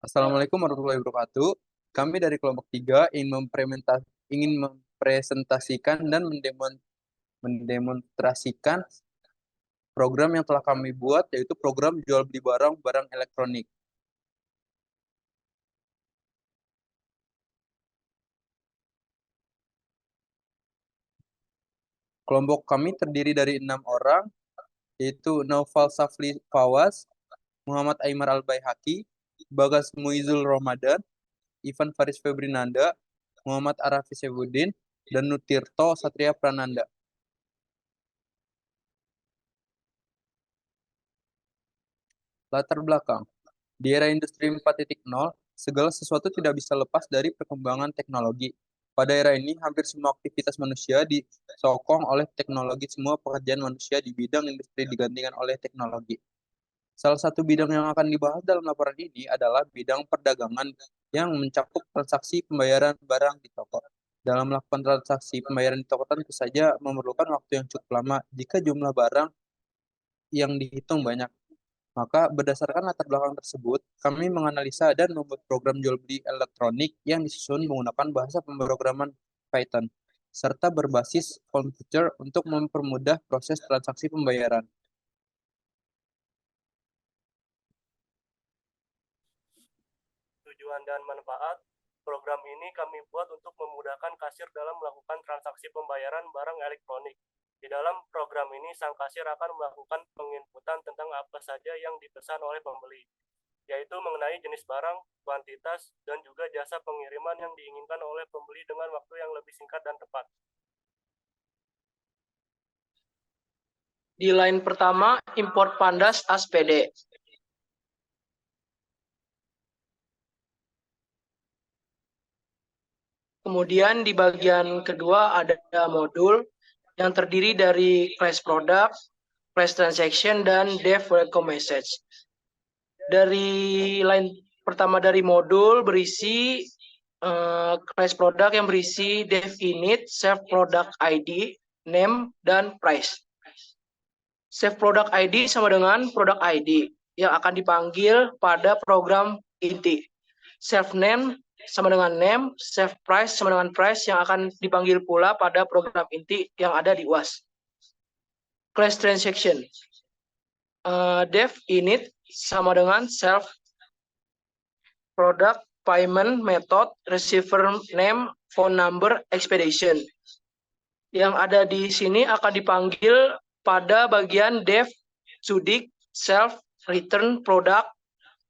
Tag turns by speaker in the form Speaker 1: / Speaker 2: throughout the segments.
Speaker 1: Assalamualaikum warahmatullahi wabarakatuh. Kami dari kelompok 3 ingin mempresentasikan dan mendemonstrasikan program yang telah kami buat, yaitu program jual beli barang elektronik. Kelompok kami terdiri dari 6 orang, yaitu Naufal Safli Fawaz, Muhammad Aymar Al-Baihaqi, Bagas Muizul Ramadan, Ivan Faris Febrinanda, Muhammad Arafi Sebuddin, dan Nutirto Satria Prananda. Latar belakang. Di era industri 4.0, segala sesuatu tidak bisa lepas dari perkembangan teknologi. Pada era ini, hampir semua aktivitas manusia disokong oleh teknologi. Semua pekerjaan manusia di bidang industri digantikan oleh teknologi. Salah satu bidang yang akan dibahas dalam laporan ini adalah bidang perdagangan yang mencakup transaksi pembayaran barang di toko. Dalam melakukan transaksi pembayaran di toko tentu saja memerlukan waktu yang cukup lama jika jumlah barang yang dihitung banyak. Maka berdasarkan latar belakang tersebut, kami menganalisa dan membuat program jual beli elektronik yang disusun menggunakan bahasa pemrograman Python, serta berbasis komputer untuk mempermudah proses transaksi pembayaran.
Speaker 2: Tujuan dan manfaat program ini kami buat untuk memudahkan kasir dalam melakukan transaksi pembayaran barang elektronik. Di dalam program ini, sang kasir akan melakukan penginputan tentang apa saja yang dipesan oleh pembeli, yaitu mengenai jenis barang, kuantitas, dan juga jasa pengiriman yang diinginkan oleh pembeli dengan waktu yang lebih singkat dan tepat.
Speaker 3: Di line pertama, import Pandas ASPD. Kemudian di bagian kedua ada modul yang terdiri dari class product, class transaction, dan dev welcome message. Dari line pertama dari modul berisi class product yang berisi dev init, self product ID, name, dan price. Self product ID sama dengan product ID yang akan dipanggil pada program inti. Self name sama dengan name, self price sama dengan price yang akan dipanggil pula pada program inti yang ada di UAS. Class transaction. Dev init sama dengan self product payment method, receiver name, phone number, expedition. Yang ada di sini akan dipanggil pada bagian dev, sudik, self, return, product,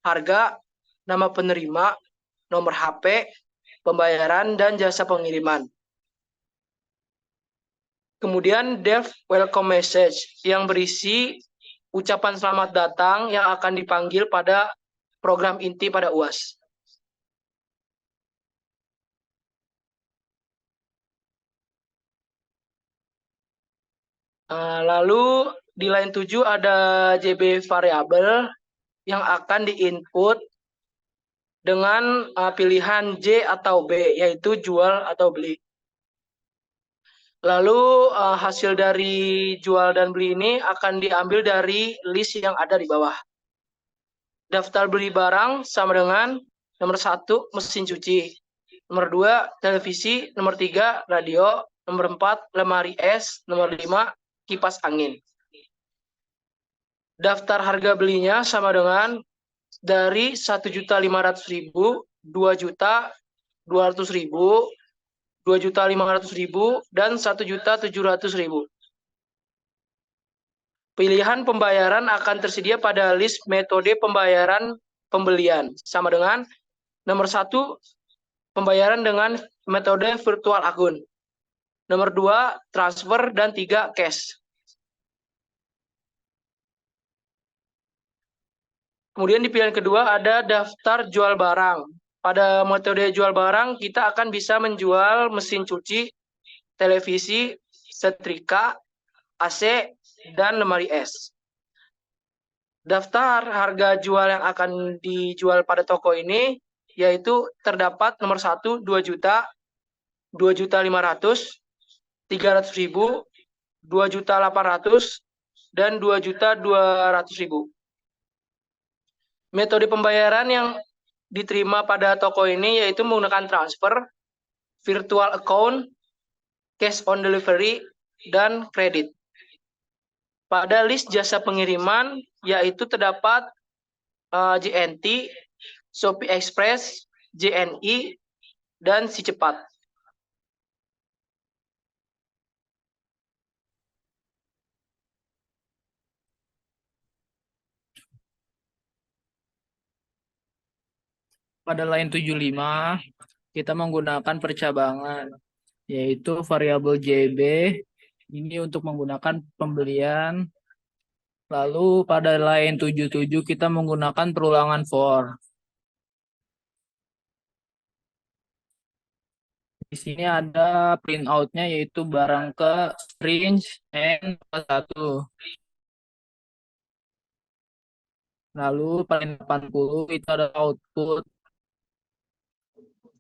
Speaker 3: harga, nama penerima, nomor HP, pembayaran, dan jasa pengiriman. Kemudian dev welcome message yang berisi ucapan selamat datang yang akan dipanggil pada program inti pada UAS. Lalu di line 7 ada JB variabel yang akan diinput dengan pilihan J atau B, yaitu jual atau beli. Lalu hasil dari jual dan beli ini akan diambil dari list yang ada di bawah. Daftar beli barang sama dengan nomor 1 mesin cuci, nomor 2 televisi, nomor 3 radio, nomor 4 lemari es, nomor 5 kipas angin. Daftar harga belinya sama dengan dari 1.500.000, 2.200.000, 2.500.000, dan 1.700.000. Pilihan pembayaran akan tersedia pada list metode pembayaran pembelian sama dengan nomor 1 pembayaran dengan metode virtual akun, nomor 2 transfer, dan 3 cash. Kemudian di pilihan kedua ada daftar jual barang. Pada metode jual barang kita akan bisa menjual mesin cuci, televisi, setrika, AC, dan lemari es. Daftar harga jual yang akan dijual pada toko ini yaitu terdapat nomor 1 2 juta, 2.500.000, 300.000, 2.800.000, dan 2.200.000. Metode pembayaran yang diterima pada toko ini yaitu menggunakan transfer, virtual account, cash on delivery, dan kredit. Pada list jasa pengiriman yaitu terdapat JNT, Shopee Express, JNI, dan Si Cepat.
Speaker 4: Pada line 75, kita menggunakan percabangan, yaitu variabel JB, ini untuk menggunakan pembelian. Lalu pada line 77, kita menggunakan perulangan for. Di sini ada printout-nya, yaitu barang ke range N1. Lalu pada 80 itu ada output.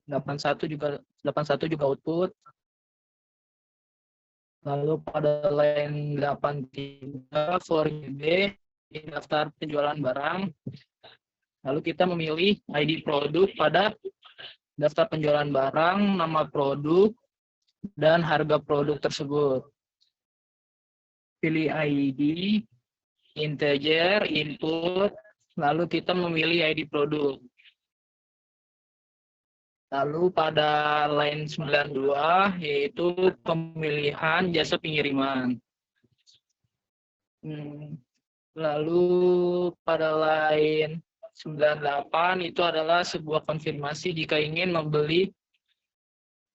Speaker 4: 81 juga output. Lalu pada line 83 for GB di daftar penjualan barang. Lalu kita memilih ID produk pada daftar penjualan barang, nama produk, dan harga produk tersebut. Pilih ID, integer, input, lalu kita memilih ID produk. Lalu pada line 92 yaitu pemilihan jasa pengiriman. Lalu pada line 98 itu adalah sebuah konfirmasi jika ingin membeli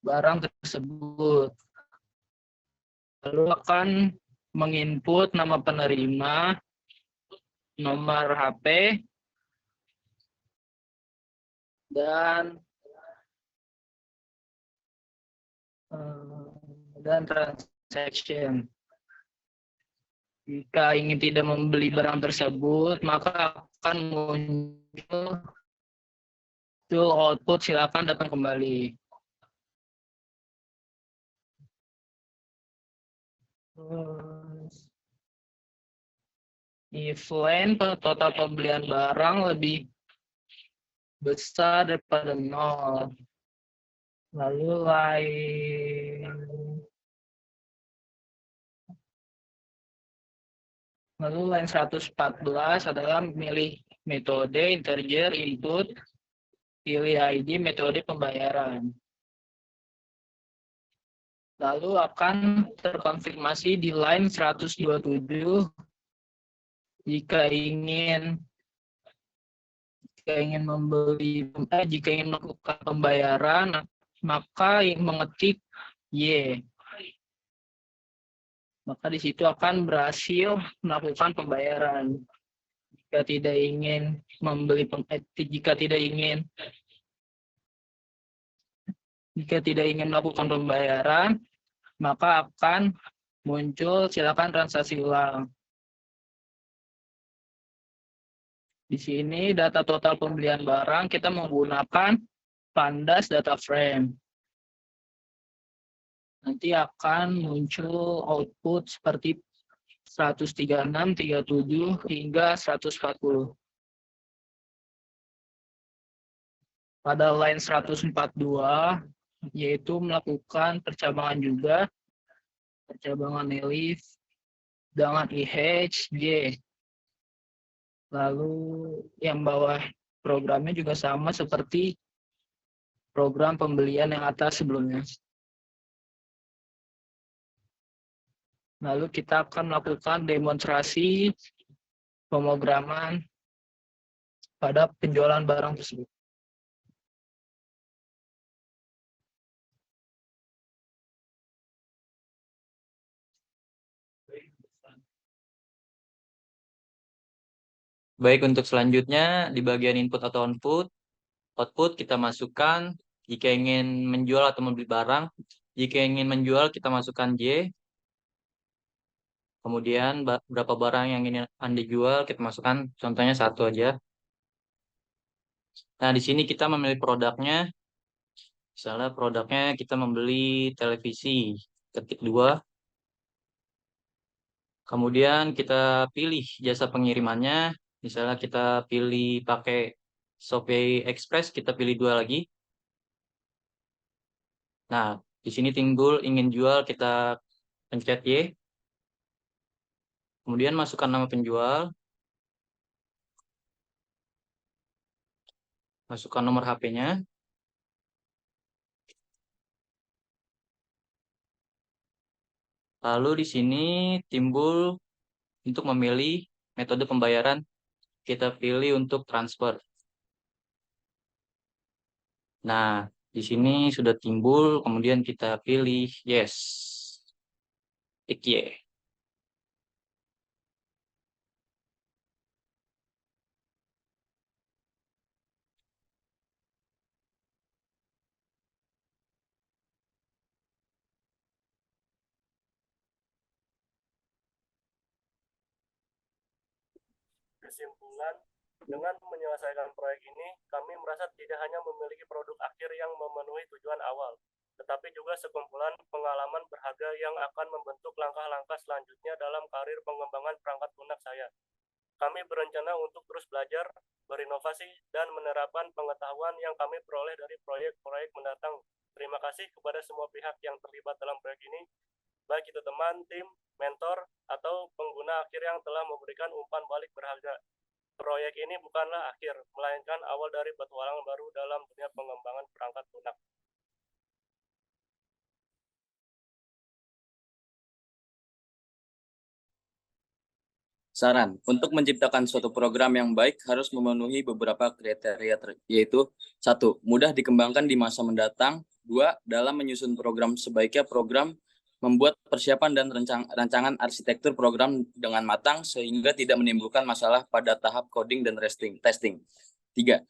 Speaker 4: barang tersebut. Lalu akan menginput nama penerima, nomor HP, dan transaction. Jika ingin tidak membeli barang tersebut, maka akan muncul output silakan datang kembali. If line total pembelian barang lebih besar daripada 0. Lalu line 114 adalah memilih metode integer input, pilih ID metode pembayaran. Lalu akan terkonfirmasi di line 127 jika ingin melakukan pembayaran, maka mengetik Y. Maka di situ akan berhasil melakukan pembayaran. Jika tidak ingin melakukan pembayaran, maka akan muncul silakan transaksi ulang. Di sini data total pembelian barang kita menggunakan Pandas data frame. Nanti akan muncul output seperti 136, 37, hingga 140. Pada line 142, yaitu melakukan percabangan juga, percabangan elif dengan IHJ. Lalu yang bawah programnya juga sama seperti program pembelian yang atas sebelumnya. Lalu kita akan melakukan demonstrasi pemrograman pada penjualan barang tersebut.
Speaker 5: Baik, untuk selanjutnya di bagian input atau output kita masukkan jika ingin menjual atau membeli barang. Jika ingin menjual kita masukkan Y. Kemudian berapa barang yang ingin Anda jual kita masukkan contohnya 1 aja. Nah, di sini kita memilih produknya. Misalnya produknya kita membeli televisi, ketik 2. Kemudian kita pilih jasa pengirimannya. Misalnya kita pilih pakai Shopee Express kita pilih 2 lagi. Nah, di sini timbul ingin jual, kita pencet Y. Kemudian masukkan nama penjual. Masukkan nomor HP-nya. Lalu di sini timbul untuk memilih metode pembayaran, kita pilih untuk transfer. Nah, di sini sudah timbul, kemudian kita pilih yes. Klik Y.
Speaker 2: Kesimpulan, dengan menyelesaikan proyek ini, kami merasa tidak hanya memiliki produk akhir yang memenuhi tujuan awal, tetapi juga sekumpulan pengalaman berharga yang akan membentuk langkah-langkah selanjutnya dalam karir pengembangan perangkat lunak saya. Kami berencana untuk terus belajar, berinovasi, dan menerapkan pengetahuan yang kami peroleh dari proyek-proyek mendatang. Terima kasih kepada semua pihak yang terlibat dalam proyek ini, baik itu teman, tim, mentor, atau pengguna akhir yang telah memberikan umpan balik berharga. Proyek ini bukanlah akhir, melainkan awal dari petualangan baru dalam dunia pengembangan perangkat lunak.
Speaker 6: Saran, untuk menciptakan suatu program yang baik harus memenuhi beberapa kriteria, yaitu 1. Mudah dikembangkan di masa mendatang. 2. Dalam menyusun program, sebaiknya program membuat persiapan dan rancangan arsitektur program dengan matang sehingga tidak menimbulkan masalah pada tahap coding dan testing. 3.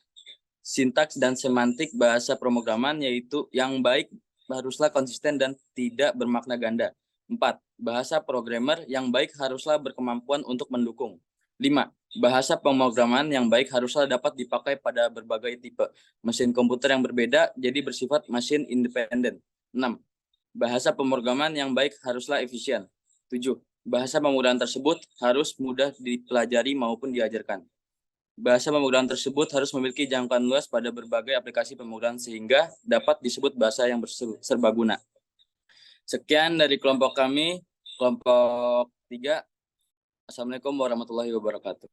Speaker 6: Sintaks dan semantik bahasa pemrograman yaitu yang baik haruslah konsisten dan tidak bermakna ganda. 4. Bahasa programmer yang baik haruslah berkemampuan untuk mendukung. 5. Bahasa pemrograman yang baik haruslah dapat dipakai pada berbagai tipe mesin komputer yang berbeda, jadi bersifat mesin independen. 6. Bahasa pemrograman yang baik haruslah efisien. 7. Bahasa pemrograman tersebut harus mudah dipelajari maupun diajarkan. Bahasa pemrograman tersebut harus memiliki jangkauan luas pada berbagai aplikasi pemrograman sehingga dapat disebut bahasa yang serbaguna. Sekian dari kelompok kami, kelompok 3. Assalamualaikum warahmatullahi wabarakatuh.